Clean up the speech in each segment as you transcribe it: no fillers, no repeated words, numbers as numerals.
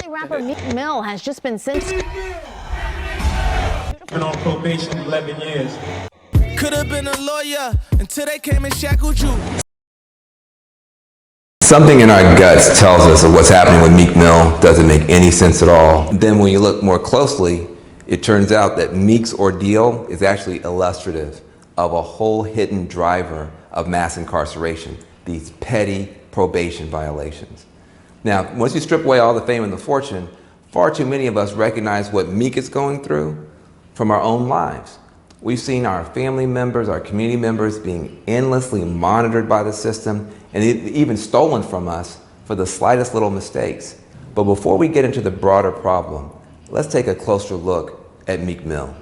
Rapper Meek Mill has just been sentenced. Been on probation 11 years. Could have been a lawyer until they came and shackled you. Something in our guts tells us that what's happening with Meek Mill doesn't make any sense at all. Then when you look more closely, it turns out that Meek's ordeal is actually illustrative of a whole hidden driver of mass incarceration, these petty probation violations. Now, once you strip away all the fame and the fortune, far too many of us recognize what Meek is going through from our own lives. We've seen our family members, our community members being endlessly monitored by the system and even stolen from us for the slightest little mistakes. But before we get into the broader problem, let's take a closer look at Meek Mill.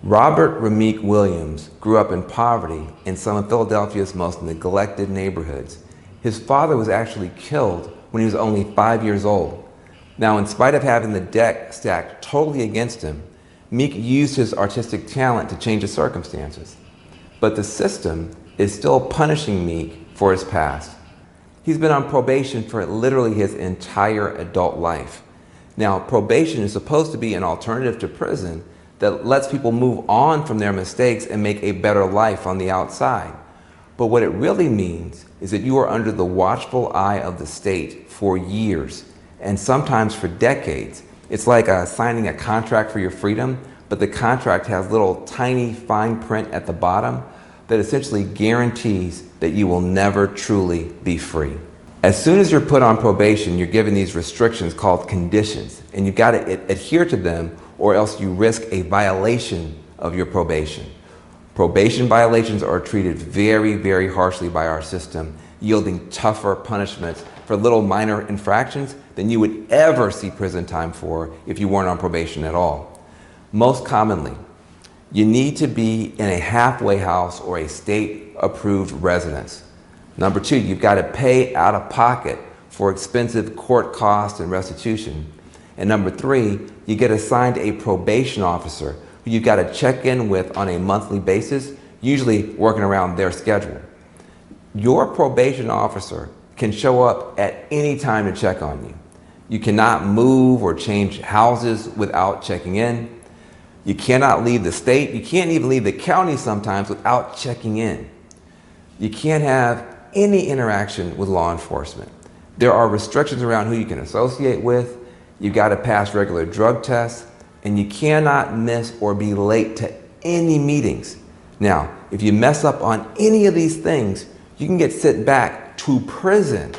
Robert Rameek Williams grew up in poverty in some of Philadelphia's most neglected neighborhoods. His father was actually killed when he was only 5 years old. Now, in spite of having the deck stacked totally against him, Meek used his artistic talent to change his circumstances. But the system is still punishing Meek for his past. He's been on probation for literally his entire adult life. Now, probation is supposed to be an alternative to prison that lets people move on from their mistakes and make a better life on the outside. But what it really means is that you are under the watchful eye of the state for years, and sometimes for decades. It's like signing a contract for your freedom, but the contract has little tiny fine print at the bottom that essentially guarantees that you will never truly be free. As soon as you're put on probation, you're given these restrictions called conditions, and you've got to adhere to them or else you risk a violation of your probation. Probation violations are treated very, very harshly by our system, yielding tougher punishments for little minor infractions than you would ever see prison time for if you weren't on probation at all. Most commonly, you need to be in a halfway house or a state-approved residence. Number two, you've got to pay out of pocket for expensive court costs and restitution. And number three, you get assigned a probation officer who you've got to check in with on a monthly basis, usually working around their schedule. Your probation officer can show up at any time to check on you. You cannot move or change houses without checking in. You cannot leave the state. You can't even leave the county sometimes without checking in. You can't have any interaction with law enforcement. There are restrictions around who you can associate with. You've got to pass regular drug tests, and you cannot miss or be late to any meetings. Now, if you mess up on any of these things, you can get sent back to prison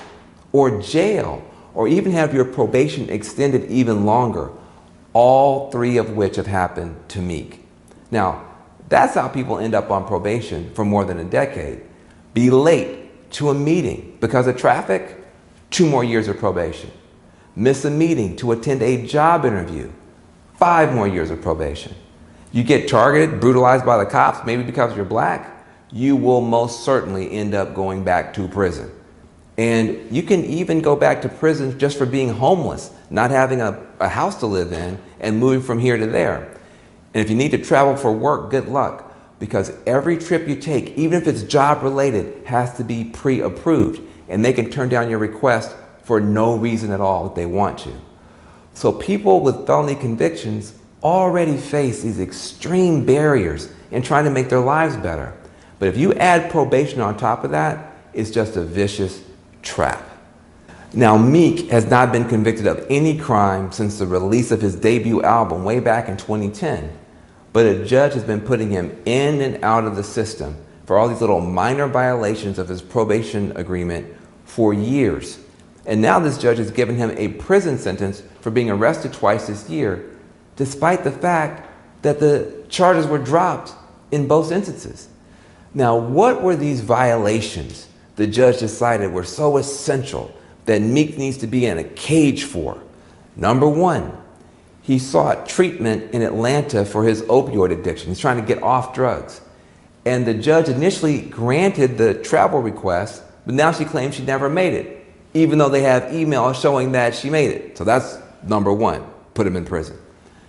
or jail, or even have your probation extended even longer, all three of which have happened to Meek. Now, that's how people end up on probation for more than a decade. Be late to a meeting because of traffic, 2 more years of probation. Miss a meeting to attend a job interview, 5 more years of probation. You get targeted, brutalized by the cops, maybe because you're black, you will most certainly end up going back to prison. And you can even go back to prison just for being homeless, not having a house to live in, and moving from here to there. And if you need to travel for work, good luck, because every trip you take, even if it's job related, has to be pre-approved, and they can turn down your request for no reason at all if they want to. So people with felony convictions already face these extreme barriers in trying to make their lives better. But if you add probation on top of that, it's just a vicious trap. Now, Meek has not been convicted of any crime since the release of his debut album way back in 2010, but a judge has been putting him in and out of the system for all these little minor violations of his probation agreement for years. And now this judge has given him a prison sentence for being arrested twice this year, despite the fact that the charges were dropped in both instances. Now, what were these violations the judge decided were so essential that Meek needs to be in a cage for? Number one, he sought treatment in Atlanta for his opioid addiction. He's trying to get off drugs. And the judge initially granted the travel request, but now she claims she never made it, even though they have emails showing that she made it. So that's number one, put him in prison.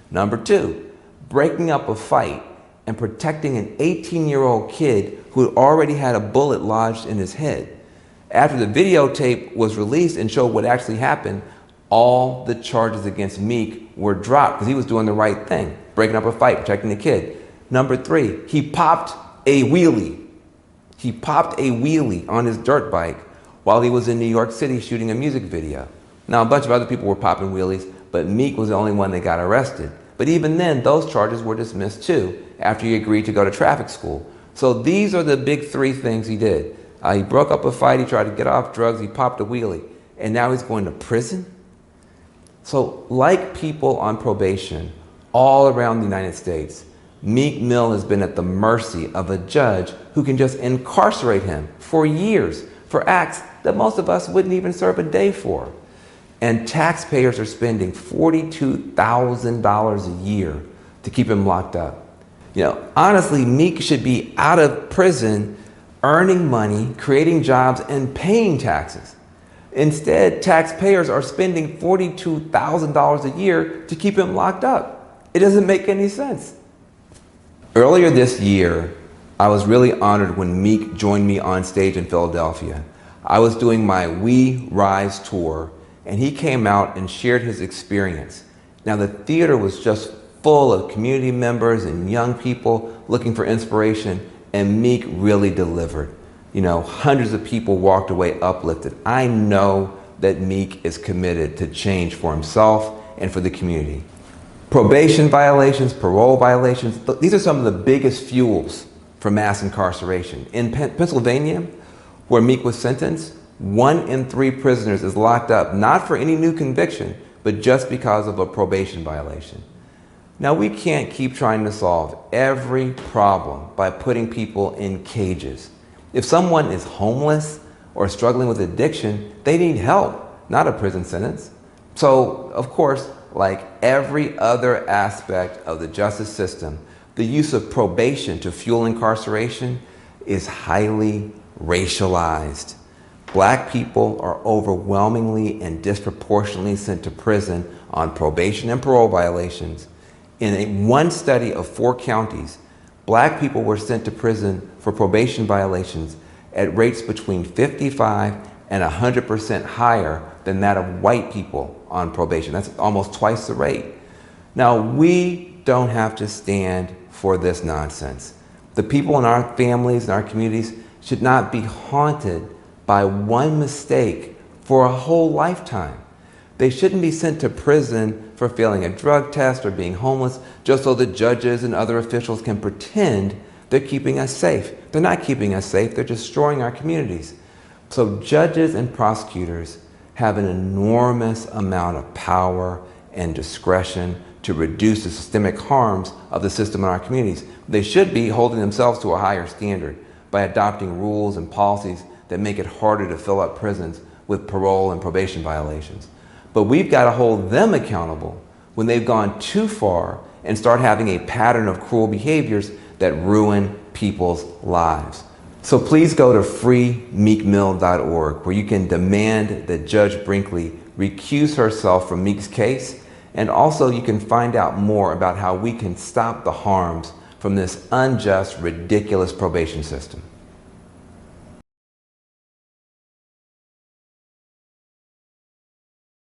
Number two, breaking up a fight and protecting an 18-year-old kid who had already had a bullet lodged in his head. After the videotape was released and showed what actually happened, all the charges against Meek were dropped because he was doing the right thing, breaking up a fight, protecting the kid. Number 3, he popped a wheelie. He popped a wheelie on his dirt bike while he was in New York City shooting a music video. Now, a bunch of other people were popping wheelies, but Meek was the only one that got arrested. But even then, those charges were dismissed too after he agreed to go to traffic school. So these are the big 3 things he did. He broke up a fight, he tried to get off drugs, he popped a wheelie, and now he's going to prison? So like people on probation all around the United States, Meek Mill has been at the mercy of a judge who can just incarcerate him for years for acts that most of us wouldn't even serve a day for. And taxpayers are spending $42,000 a year to keep him locked up. You know, honestly, Meek should be out of prison, earning money, creating jobs, and paying taxes. Instead, taxpayers are spending $42,000 a year to keep him locked up. It doesn't make any sense. Earlier this year, I was really honored when Meek joined me on stage in Philadelphia. I was doing my We Rise tour, and he came out and shared his experience. Now, the theater was just full of community members and young people looking for inspiration, and Meek really delivered. You know, hundreds of people walked away uplifted. I know that Meek is committed to change for himself and for the community. Probation violations, parole violations, these are some of the biggest fuels for mass incarceration. In Pennsylvania, where Meek was sentenced, 1 in 3 prisoners is locked up, not for any new conviction, but just because of a probation violation. Now, we can't keep trying to solve every problem by putting people in cages. If someone is homeless or struggling with addiction, they need help, not a prison sentence. So, of course, like every other aspect of the justice system, the use of probation to fuel incarceration is highly racialized. Black people are overwhelmingly and disproportionately sent to prison on probation and parole violations. In one study of 4 counties, black people were sent to prison for probation violations at rates between 55 and 100% higher than that of white people on probation. That's almost twice the rate. Now, we don't have to stand for this nonsense. The people in our families and our communities should not be haunted by one mistake for a whole lifetime. They shouldn't be sent to prison for failing a drug test or being homeless just so the judges and other officials can pretend they're keeping us safe. They're not keeping us safe, they're destroying our communities. So judges and prosecutors have an enormous amount of power and discretion to reduce the systemic harms of the system in our communities. They should be holding themselves to a higher standard by adopting rules and policies that make it harder to fill up prisons with parole and probation violations. But we've got to hold them accountable when they've gone too far and start having a pattern of cruel behaviors that ruin people's lives. So please go to freemeekmill.org, where you can demand that Judge Brinkley recuse herself from Meek's case, and also you can find out more about how we can stop the harms from this unjust, ridiculous probation system.